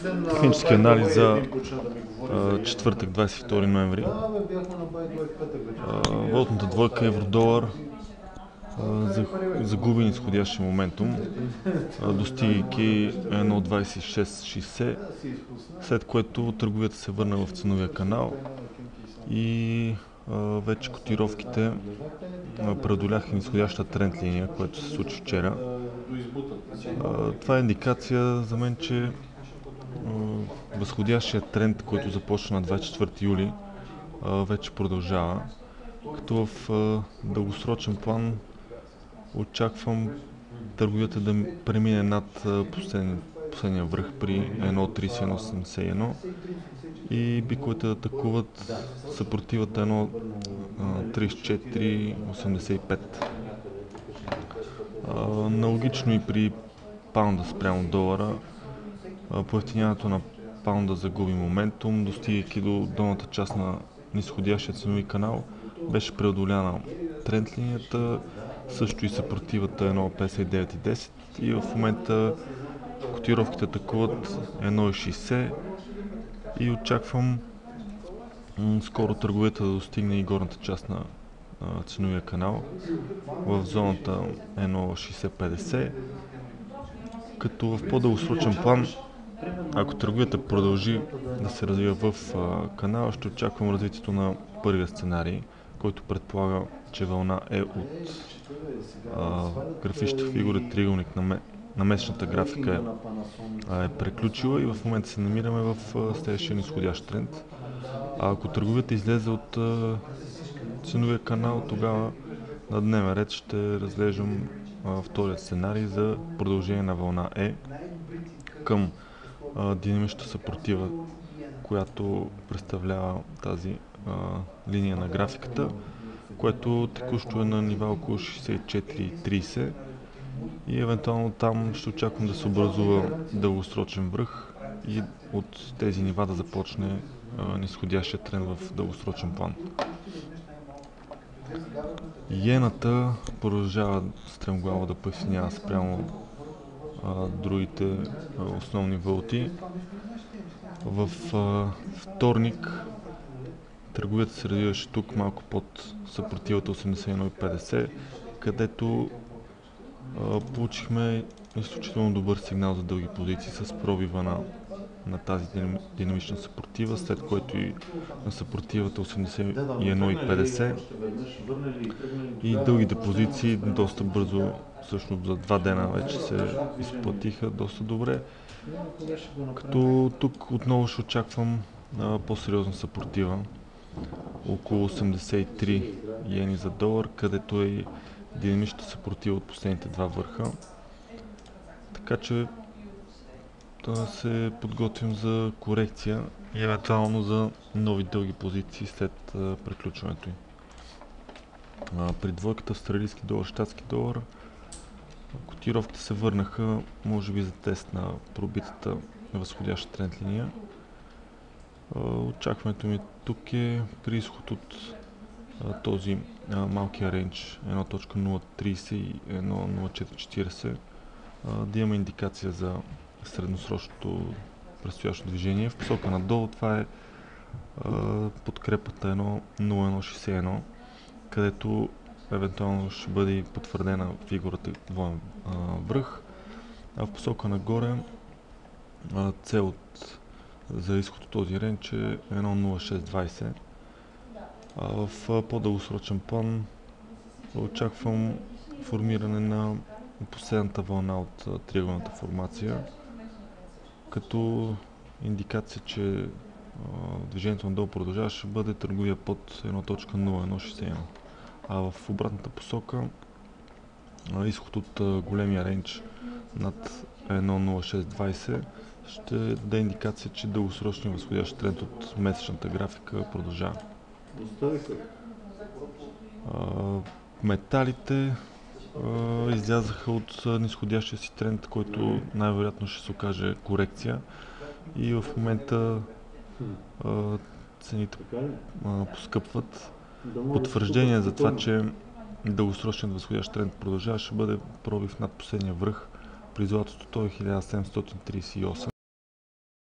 Технически анализ за четвъртък, 22 ноември. Валутната двойка евро-долар загуби нисходящия моментум, достигайки 1,2660, след което търговията се върна в ценовия канал и вече котировките преодоляха нисходяща тренд линия, което се случи вчера. Това е индикация за мен, че възходящия тренд, който започна на 24 юли, вече продължава, като в дългосрочен план очаквам търговията да премине над последния връх при 1,3181 и биковете да атакуват съпротивата 1,3485. Аналогично и при паунда спрямо долара, поевтиняването на паунда загуби моментум, достигайки до долната част на нисходящия ценови канал. Беше преодоляна тренд линията, също и съпротивата 1,5910 и в момента котировките атакуват 1,60 и очаквам скоро търговията да достигне и горната част на ценовия канал в зоната 1,6050, като в по-дългосрочен план, ако търговията продължи да се развива в канала, ще очаквам развитието на първия сценарий, който предполага, че вълна е от графичната фигура триъгълник на месечната графика е приключила и в момента се намираме в следващия нисходящ тренд. А ако търговията излезе от ценовия канал, тогава на дневен ред ще разглеждам вторият сценарий за продължение на вълна Е към динамичната съпротива, която представлява тази линия на графиката, което текущо е на нива около 64,30 и евентуално там ще очаквам да се образува дългосрочен връх и от тези нива да започне нисходящия тренд в дългосрочен план. Иената продължава стремглаво да поевтинява спрямо другите основни валути. В вторник търговията се развиваше тук малко под съпротивата 81,50, където получихме изключително добър сигнал за дълги позиции с пробива на тази динамична съпротива, след което и на съпротивата 81,50 и дългите позиции доста бързо, всъщност за 2 дена вече се изплатиха доста добре, като тук отново ще очаквам по-сериозна съпротива около 83 йени за долар, където е и динамичната съпротива от последните два върха. Така че да се подготвим за корекция и евентуално за нови дълги позиции след приключването й. При двойката австралийски долар, щатски долар, котировките се върнаха, може би за тест на пробитата възходяща тренд линия. Очакването ми тук е при изход от този малкия рейндж 1.030 и 1.0440 да имаме индикация за средносрочното предстоящо движение. В посока надолу това е подкрепата 1.0161, където евентуално ще бъде потвърдена фигурата двоен връх. А в посока нагоре цел за изход от този рейндж е 1.0620. В по-дългосрочен план очаквам формиране на последната вълна от триъгълната формация, като индикация, че движението надолу продължава, ще бъде търговия под 1.0161. А в обратната посока изход от големия рейндж над 1.0620 ще даде индикация, че дългосрочният възходящ тренд от месечната графика продължава. Металите излязаха от нисходящия си тренд, който най-вероятно ще се окаже корекция и в момента цените поскъпват. Потвърждение за това, че дългосрочният възходящ тренд продължава, ще бъде пробив над последния връх при златото, той е 1738.